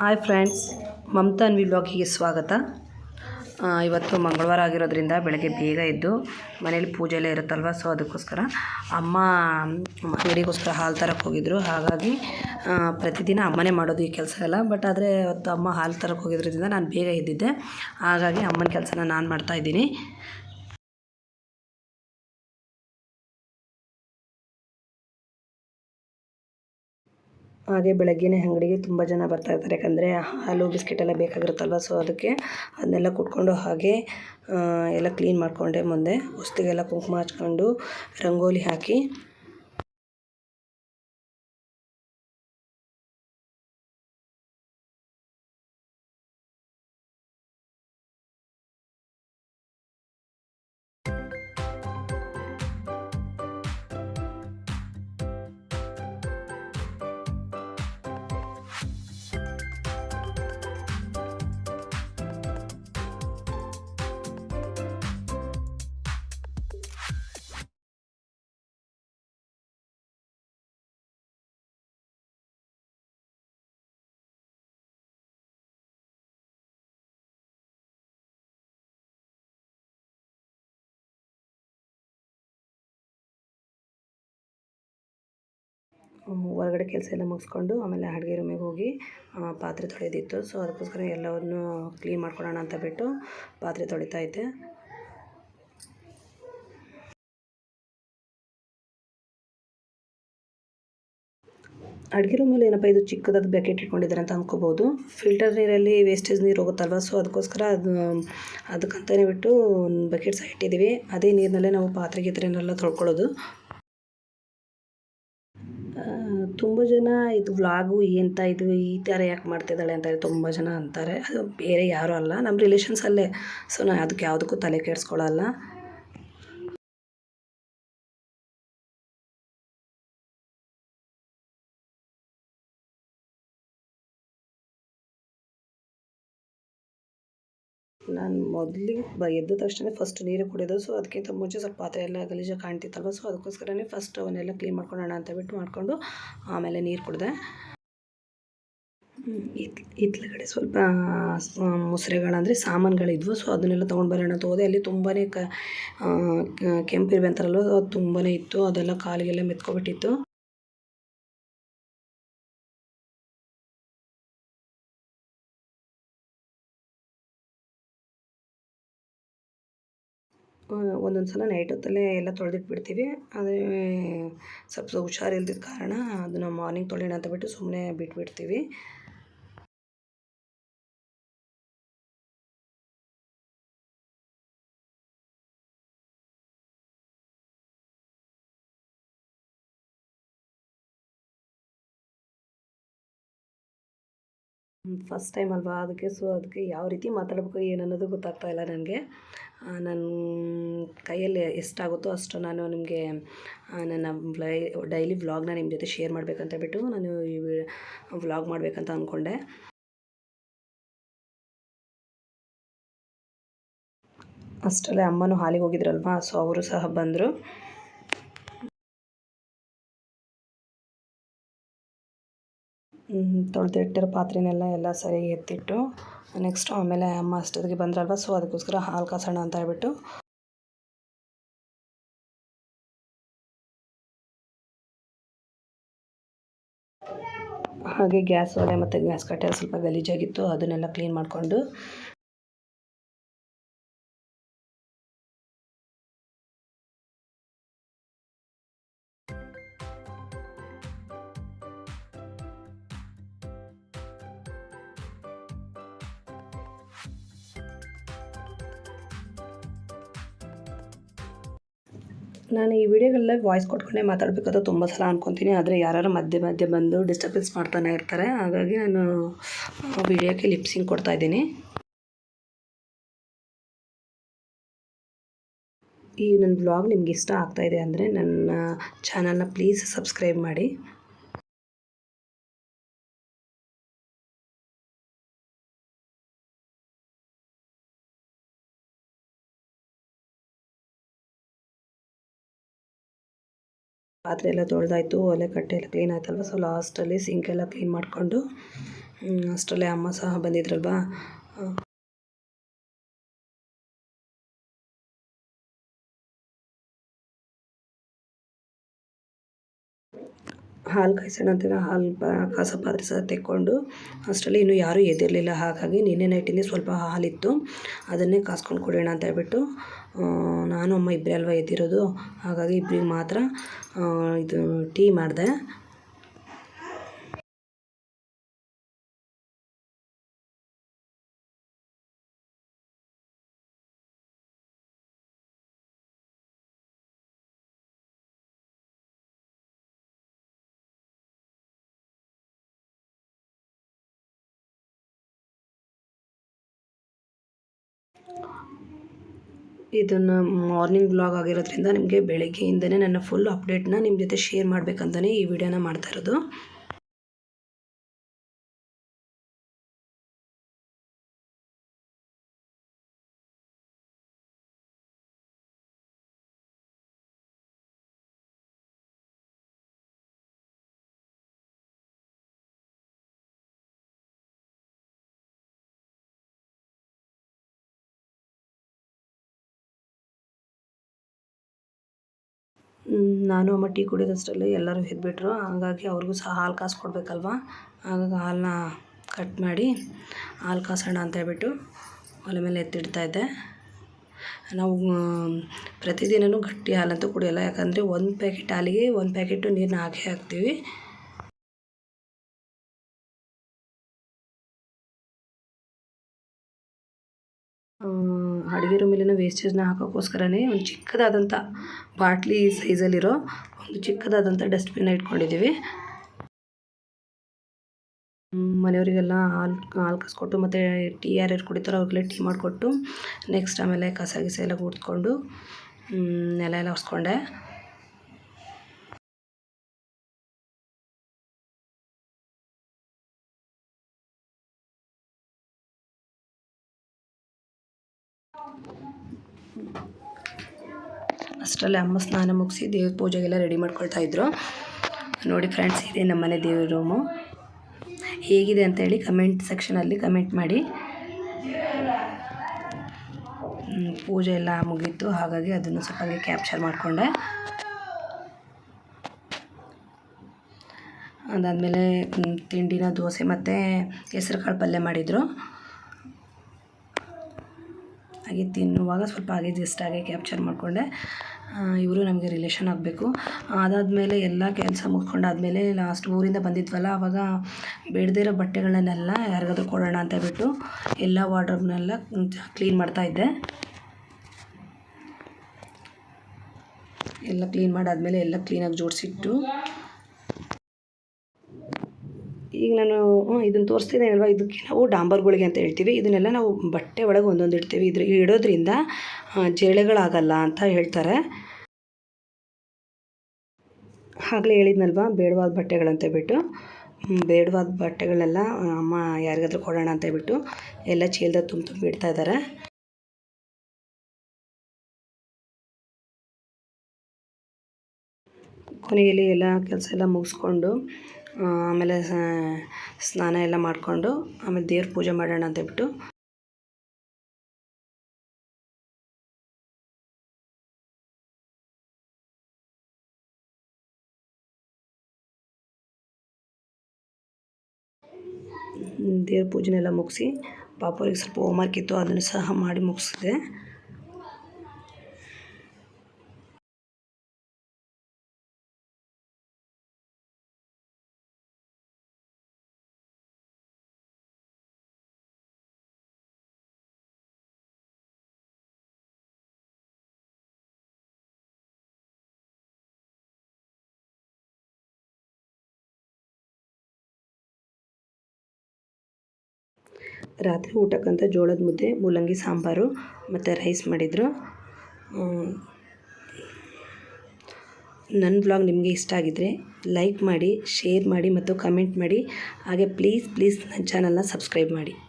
Hi friends, Mamata Anvi ವ್ಲಾಗಿಗೆ ಸ್ವಾಗತ. ಇವತ್ತು ಮಂಗಳವಾರ ಆಗಿರೋದ್ರಿಂದ ಬೆಳಗ್ಗೆ ಬೇಗ ಎದ್ದು ಮನೇಲಿ ಪೂಜೆ ಎಲ್ಲ ಇರುತ್ತಲ್ವ, ಸೊ ಅದಕ್ಕೋಸ್ಕರ ಅಮ್ಮ ಅಂಗಡಿಗೋಸ್ಕರ ಹಾಲು ತರಕ್ಕೆ ಹೋಗಿದ್ರು. ಹಾಗಾಗಿ ಪ್ರತಿದಿನ ಅಮ್ಮನೇ ಮಾಡೋದು ಈ ಕೆಲಸ ಎಲ್ಲ. ಬಟ್ ಆದರೆ ಅವತ್ತು ಅಮ್ಮ ಹಾಲು ತರಕ್ಕೆ ಹೋಗಿದ್ರಿಂದ ನಾನು ಬೇಗ ಎದ್ದಿದ್ದೆ. ಹಾಗಾಗಿ ಅಮ್ಮನ ಕೆಲಸನ ನಾನು ಮಾಡ್ತಾಯಿದ್ದೀನಿ. ಹಾಗೆ ಬೆಳಗ್ಗೆನೇ ಅಂಗಡಿಗೆ ತುಂಬ ಜನ ಬರ್ತಾಯಿರ್ತಾರೆ, ಯಾಕಂದರೆ ಹಾಲು ಬಿಸ್ಕೆಟ್ ಎಲ್ಲ ಬೇಕಾಗಿರುತ್ತಲ್ವ. ಸೊ ಅದಕ್ಕೆ ಅದನ್ನೆಲ್ಲ ಕುಟ್ಕೊಂಡು ಹಾಗೆ ಎಲ್ಲ ಕ್ಲೀನ್ ಮಾಡಿಕೊಂಡೆ. ಮುಂದೆ ಹೊಸ್ತಿಗೆಲ್ಲ ಕುಂಕುಮ ಹಚ್ಕೊಂಡು ರಂಗೋಲಿ ಹಾಕಿ ಹೊರಗಡೆ ಕೆಲಸ ಎಲ್ಲ ಮುಗಿಸ್ಕೊಂಡು ಆಮೇಲೆ ಅಡುಗೆ ರೂಮಿಗೆ ಹೋಗಿ ಪಾತ್ರೆ ತೊಳೆದಿತ್ತು. ಸೊ ಅದಕ್ಕೋಸ್ಕರ ಎಲ್ಲವನ್ನು ಕ್ಲೀನ್ ಮಾಡ್ಕೊಳ್ಳೋಣ ಅಂತ ಬಿಟ್ಟು ಪಾತ್ರೆ ತೊಳಿತಾ ಇದ್ದೆ. ಅಡುಗೆ ರೂಮಲ್ಲಿ ಏನಪ್ಪ ಇದು ಚಿಕ್ಕದಾದ ಬಕೆಟ್ ಇಟ್ಕೊಂಡಿದ್ದಾರೆ ಅಂತ ಅಂದ್ಕೋಬೋದು. ಫಿಲ್ಟರ್ ನೀರಲ್ಲಿ ವೇಸ್ಟೇಜ್ ನೀರು ಹೋಗುತ್ತಲ್ವ, ಸೊ ಅದಕ್ಕೋಸ್ಕರ ಅದಕ್ಕಂತಲೇ ಬಿಟ್ಟು ಒಂದು ಬಕೆಟ್ ಸಹ ಇಟ್ಟಿದ್ದೀವಿ. ಅದೇ ನೀರಿನಲ್ಲೇ ನಾವು ಪಾತ್ರೆ ಗೀತ್ರೆನೆಲ್ಲ ತೊಳ್ಕೊಳ್ಳೋದು. ತುಂಬ ಜನ ಇದು ವ್ಲಾಗು ಎಂತ ಇದು ಈ ಥರ ಯಾಕೆ ಮಾಡ್ತಿದ್ದಾಳೆ ಅಂತ ತುಂಬ ಜನ ಅಂತಾರೆ. ಅದು ಬೇರೆ ಯಾರೂ ಅಲ್ಲ, ನಮ್ಮ ರಿಲೇಷನ್ಸಲ್ಲೇ. ಸೊ ನಾನು ಅದಕ್ಕೆ ಯಾವುದಕ್ಕೂ ತಲೆ ಕೆಡಿಸ್ಕೊಳ್ಳಲ್ಲ. ನಾನು ಮೊದಲಿಗೆ ಎದ್ದ ತಕ್ಷಣ ಫಸ್ಟ್ ನೀರು ಕುಡಿಯೋದು. ಸೊ ಅದಕ್ಕಿಂತ ಮುಂಚೆ ಸ್ವಲ್ಪ ಪಾತ್ರೆ ಎಲ್ಲ ಗಲೀಜಾಗಿ ಕಾಣ್ತಿತ್ತಲ್ವ, ಸೊ ಅದಕ್ಕೋಸ್ಕರನೇ ಫಸ್ಟ್ ಅವನ್ನೆಲ್ಲ ಕ್ಲೀನ್ ಮಾಡ್ಕೊಳ್ಳೋಣ ಅಂತ ಬಿಟ್ಟು ಮಾಡಿಕೊಂಡು ಆಮೇಲೆ ನೀರು ಕುಡಿದೆ. ಇತ್ಲಗಡೆ ಸ್ವಲ್ಪ ಮುಸ್ರೆಗಳಂದರೆ ಸಾಮಾನುಗಳಿದ್ವು. ಸೊ ಅದನ್ನೆಲ್ಲ ತೊಗೊಂಡು ಬರೋಣ ಅಂತ ಹೋದೆ. ಅಲ್ಲಿ ತುಂಬಾ ಕೆಂಪಿರ್ವೆ ಅಂತಾರಲ್ವ, ಅದು ತುಂಬಾ ಇತ್ತು. ಅದೆಲ್ಲ ಕಾಲಿಗೆಲ್ಲ ಮೆತ್ಕೊಬಿಟ್ಟಿತ್ತು. ಒಂದೊಂದು ಸಲ ನೈಟ್ ಹೊತ್ತಲ್ಲೇ ಎಲ್ಲ ತೊಳೆದಿಟ್ಬಿಡ್ತೀವಿ. ಆದರೆ ಸ್ವಲ್ಪ ಹುಷಾರಿಲ್ದಿದ್ದ ಕಾರಣ ಅದನ್ನು ಮಾರ್ನಿಂಗ್ ತೊಳೆಯೋಣ ಅಂತ ಬಿಟ್ಟು ಸುಮ್ಮನೆ ಬಿಟ್ಬಿಡ್ತೀವಿ. ಫಸ್ಟ್ ಟೈಮ್ ಅಲ್ವಾ, ಅದಕ್ಕೆ ಯಾವ ರೀತಿ ಮಾತಾಡಬೇಕು ಏನನ್ನೋದು ಗೊತ್ತಾಗ್ತಾ ಇಲ್ಲ ನನಗೆ. ನನ್ನ ಕೈಯಲ್ಲಿ ಎಷ್ಟಾಗುತ್ತೋ ಅಷ್ಟು ನಾನು ನಿಮಗೆ ನನ್ನ ಡೈಲಿ ವ್ಲಾಗ್ನ ನಿಮ್ಮ ಜೊತೆ ಶೇರ್ ಮಾಡಬೇಕಂತ ಬಿಟ್ಟು ನಾನು ಈ ವ್ಲಾಗ್ ಮಾಡಬೇಕಂತ ಅಂದ್ಕೊಂಡೆ. ಅಷ್ಟರಲ್ಲೇ ಅಮ್ಮನೂ ಹಾಲಿಗೆ ಹೋಗಿದ್ರಲ್ವಾ, ಸೊ ಅವರು ಸಹ ಬಂದರು. ತೊಳೆದಿಟ್ಟಿರೋ ಪಾತ್ರೆನೆಲ್ಲ ಎಲ್ಲ ಸರಿಯಾಗಿ ಎತ್ತಿಟ್ಟು ನೆಕ್ಸ್ಟು ಆಮೇಲೆ ಅಮ್ಮ ಅಷ್ಟೊತ್ತಿಗೆ ಬಂದ್ರಲ್ವ, ಸೊ ಅದಕ್ಕೋಸ್ಕರ ಹಾಲು ಕಾಸೋಣ ಅಂತ ಹೇಳ್ಬಿಟ್ಟು ಹಾಗೆ ಗ್ಯಾಸ್ ಒಲೆ ಮತ್ತು ಗ್ಯಾಸ್ ಕಟ್ಟೆ ಸ್ವಲ್ಪ ಗಲೀಜಾಗಿತ್ತು, ಅದನ್ನೆಲ್ಲ ಕ್ಲೀನ್ ಮಾಡಿಕೊಂಡು ನಾನು ಈ ವಿಡಿಯೋಗಳನ್ನ ವಾಯ್ಸ್ ಕೊಟ್ಕೊಂಡೇ ಮಾತಾಡಬೇಕಂತ ತುಂಬ ಸಲ ಅಂದ್ಕೊತೀನಿ. ಆದರೆ ಯಾರು ಮಧ್ಯೆ ಮಧ್ಯೆ ಬಂದು ಡಿಸ್ಟರ್ಬೆನ್ಸ್ ಮಾಡ್ತಾನೆ ಇರ್ತಾರೆ. ಹಾಗಾಗಿ ನಾನು ವಿಡಿಯೋಕ್ಕೆ ಲಿಪ್ಸಿಂಗ್ ಕೊಡ್ತಾಯಿದ್ದೀನಿ. ಈ ನನ್ನ ವ್ಲಾಗ್ ನಿಮ್ಗೆ ಇಷ್ಟ ಆಗ್ತಾಯಿದೆ ಅಂದರೆ ನನ್ನ ಚಾನಲ್ನ ಪ್ಲೀಸ್ ಸಬ್ಸ್ಕ್ರೈಬ್ ಮಾಡಿ. ಪಾತ್ರೆ ಎಲ್ಲ ತೊಳೆದಾಯ್ತು, ಒಲೆ ಕಟ್ಟೆ ಎಲ್ಲ ಕ್ಲೀನ್ ಆಯ್ತಲ್ವ. ಸೊ ಲಾಸ್ಟಲ್ಲಿ ಸಿಂಕೆಲ್ಲ ಕ್ಲೀನ್ ಮಾಡಿಕೊಂಡು ಅಷ್ಟರಲ್ಲೇ ಅಮ್ಮ ಸಹ ಬಂದಿದ್ರಲ್ವಾ. ಹಾಲು ಕಾಯಿಸೋಣ ಅಂತೇಳಿ ಕಾಸೋ ಪಾತ್ರೆ ಸಹ ತೆಕ್ಕೊಂಡು ಅಷ್ಟರಲ್ಲಿ ಇನ್ನೂ ಯಾರೂ ಎದ್ದಿರಲಿಲ್ಲ. ಹಾಗಾಗಿ ನಿನ್ನೆ ನೈಟಿಂದ ಸ್ವಲ್ಪ ಹಾಲಿತ್ತು, ಅದನ್ನೇ ಕಾಸ್ಕೊಂಡು ಕುಡಿಯೋಣ ಅಂತ ಹೇಳ್ಬಿಟ್ಟು ನಾನು ಅಮ್ಮ ಇಬ್ಬರೇ ಅಲ್ವಾ ಎದ್ದಿರೋದು, ಹಾಗಾಗಿ ಇಬ್ಬರಿಗೆ ಮಾತ್ರ ಇದು ಟೀ ಮಾಡಿದೆ. ಇದನ್ನು ಮಾರ್ನಿಂಗ್ ವ್ಲಾಗ್ ಆಗಿರೋದ್ರಿಂದ ನಿಮಗೆ ಬೆಳಗ್ಗೆಯಿಂದನೇ ನನ್ನ ಫುಲ್ ಅಪ್ಡೇಟ್ನ ನಿಮ್ಮ ಜೊತೆ ಶೇರ್ ಮಾಡಬೇಕಂತಲೇ ಈ ವಿಡಿಯೋನ ಮಾಡ್ತಾ ಇರೋದು. ನಾನು ಅಮ್ಮ ಟೀ ಕುಡಿಯೋದಷ್ಟರಲ್ಲಿ ಎಲ್ಲರೂ ಎದ್ಬಿಟ್ರು. ಹಾಗಾಗಿ ಅವ್ರಿಗೂ ಸಹ ಹಾಲು ಕಾಸ್ಕೊಡ್ಬೇಕಲ್ವ, ಹಾಗಾಗಿ ಹಾಲನ್ನ ಕಟ್ ಮಾಡಿ ಹಾಲು ಕಾಸೋಣ ಅಂತ ಹೇಳ್ಬಿಟ್ಟು ಒಲೆ ಮೇಲೆ ಎತ್ತಿಡ್ತಾಯಿದ್ದೆ. ನಾವು ಪ್ರತಿದಿನವೂ ಗಟ್ಟಿ ಹಾಲಂತೂ ಕುಡಿಯೋಲ್ಲ, ಯಾಕಂದರೆ ಒಂದು ಪ್ಯಾಕೆಟ್ ಹಾಲಿಗೆ 1 ಪ್ಯಾಕೆಟು ನೀರನ್ನ ಹಾಕ್ತೀವಿ. ಅಡುಗೆ ರೂಮಲ್ಲಿನ ವೇಸ್ಟೇಜ್ನ ಹಾಕೋಕ್ಕೋಸ್ಕರನೇ ಒಂದು ಚಿಕ್ಕದಾದಂಥ ಬಾಟ್ಲಿ ಸೈಜಲ್ಲಿರೋ ಒಂದು ಚಿಕ್ಕದಾದಂಥ ಡಸ್ಟ್ಬಿನ್ನ ಇಟ್ಕೊಂಡಿದ್ದೀವಿ. ಮನೆಯವರಿಗೆಲ್ಲ ಹಾಲು ಕಾಸ್ಕೊಟ್ಟು ಮತ್ತು ಟೀ ಯಾರ್ಯಾರು ಕುಡಿತಾರೋ ಅವ್ರಿಗೆಲ್ಲ ಟೀ ಮಾಡಿಕೊಟ್ಟು ನೆಕ್ಸ್ಟ್ ಆಮೇಲೆ ಕಸ ಗಿಸ ಎಲ್ಲ ಗುಡಿಸ್ಕೊಂಡು ನೆಲ ಎಲ್ಲ ಒರೆಸ್ಕೊಂಡೆ. ಅಷ್ಟರಲ್ಲೇ ಅಮ್ಮ ಸ್ನಾನ ಮುಗಿಸಿ ದೇವ್ರ ಪೂಜೆಗೆಲ್ಲ ರೆಡಿ ಮಾಡ್ಕೊಳ್ತಾಯಿದ್ರು. ನೋಡಿ ಫ್ರೆಂಡ್ಸ್, ಇದೆ ನಮ್ಮನೆ ದೇವ್ರ ರೂಮು. ಹೇಗಿದೆ ಅಂತೇಳಿ ಕಮೆಂಟ್ ಸೆಕ್ಷನಲ್ಲಿ ಕಮೆಂಟ್ ಮಾಡಿ. ಪೂಜೆ ಎಲ್ಲ ಮುಗೀತು, ಹಾಗಾಗಿ ಅದನ್ನು ಸ್ವಲ್ಪ ಹಂಗೆ ಕ್ಯಾಪ್ಚರ್ ಮಾಡಿಕೊಂಡೆ. ಅದಾದಮೇಲೆ ತಿಂಡಿನ ದೋಸೆ ಮತ್ತು ಹೆಸ್ರುಕಾಳು ಪಲ್ಯ ಮಾಡಿದರು. ಹಾಗೆ ತಿನ್ನುವಾಗ ಸ್ವಲ್ಪ ಹಾಗೆ ಜಸ್ಟ್ ಹಾಗೆ ಕ್ಯಾಪ್ಚರ್ ಮಾಡಿಕೊಂಡೆ. ಇವರು ನಮಗೆ ರಿಲೇಷನ್ ಆಗಬೇಕು. ಅದಾದಮೇಲೆ ಎಲ್ಲ ಕೆಲಸ ಮುಗ್ಸ್ಕೊಂಡಾದಮೇಲೆ ಲಾಸ್ಟ್ ಊರಿಂದ ಬಂದಿದ್ವಲ್ಲ, ಆವಾಗ ಬೇಡದೇ ಇರೋ ಬಟ್ಟೆಗಳನ್ನೆಲ್ಲ ಯಾರಿಗಾದ್ರೂ ಕೊಡೋಣ ಅಂತ ಹೇಳ್ಬಿಟ್ಟು ಎಲ್ಲ ವಾರ್ಡ್ರೋಬ್ನೆಲ್ಲ ಕ್ಲೀನ್ ಮಾಡ್ತಾಯಿದ್ದೆ. ಎಲ್ಲ ಕ್ಲೀನ್ ಮಾಡಾದಮೇಲೆ ಎಲ್ಲ ಕ್ಲೀನಾಗಿ ಜೋಡಿಸಿಟ್ಟು ಈಗ ನಾನು ಇದನ್ನು ತೋರಿಸ್ತಿದ್ದೇನೆ ಅಲ್ವಾ, ಇದಕ್ಕೆ ನಾವು ಡಾಂಬರ್ಗಳಿಗೆ ಅಂತ ಹೇಳ್ತೀವಿ. ಇದನ್ನೆಲ್ಲ ನಾವು ಬಟ್ಟೆ ಒಳಗೆ ಒಂದೊಂದು ಇಡ್ತೀವಿ. ಇಡೋದ್ರಿಂದ ಜೇಳೆಗಳಾಗಲ್ಲ ಅಂತ ಹೇಳ್ತಾರೆ. ಆಗಲೇ ಹೇಳಿದ್ನಲ್ವ ಬೇಡವಾದ ಬಟ್ಟೆಗಳಂತ ಹೇಳ್ಬಿಟ್ಟು, ಬೇಡವಾದ ಬಟ್ಟೆಗಳನ್ನೆಲ್ಲ ಅಮ್ಮ ಯಾರಿಗಾದ್ರೂ ಕೊಡೋಣ ಅಂತ ಹೇಳ್ಬಿಟ್ಟು ಎಲ್ಲ ಚೀಲದ ತುಂಬ ಇಡ್ತಾ ಇದ್ದಾರೆ. ಕೊನೆಯಲ್ಲಿ ಎಲ್ಲ ಕೆಲಸ ಎಲ್ಲ ಮುಗಿಸ್ಕೊಂಡು ಆಮೇಲೆ ಸ್ನಾನ ಎಲ್ಲ ಮಾಡಿಕೊಂಡು ಆಮೇಲೆ ದೇವ್ರ ಪೂಜೆ ಮಾಡೋಣ ಅಂತ ಹೇಳ್ಬಿಟ್ಟು ದೇವ್ರ ಪೂಜೆನೆಲ್ಲ ಮುಗಿಸಿ ಪಾಪವ್ರಿಗೆ ಸ್ವಲ್ಪ ಹೋಮ್ವರ್ಕ್ ಇತ್ತು, ಅದನ್ನು ಸಹ ಮಾಡಿ ಮುಗಿಸಿದೆ. ರಾತ್ರಿ ಊಟಕ್ಕಂತ ಜೋಳದ ಮುದ್ದೆ, ಮೂಲಂಗಿ ಸಾಂಬಾರು ಮತ್ತು ರೈಸ್ ಮಾಡಿದರು. ನನ್ನ ವ್ಲಾಗ್ ನಿಮಗೆ ಇಷ್ಟ ಆಗಿದ್ದರೆ ಲೈಕ್ ಮಾಡಿ, ಶೇರ್ ಮಾಡಿ ಮತ್ತು ಕಮೆಂಟ್ ಮಾಡಿ. ಹಾಗೆ ಪ್ಲೀಸ್ ನನ್ನ ಚಾನಲ್ನ ಸಬ್ಸ್ಕ್ರೈಬ್ ಮಾಡಿ.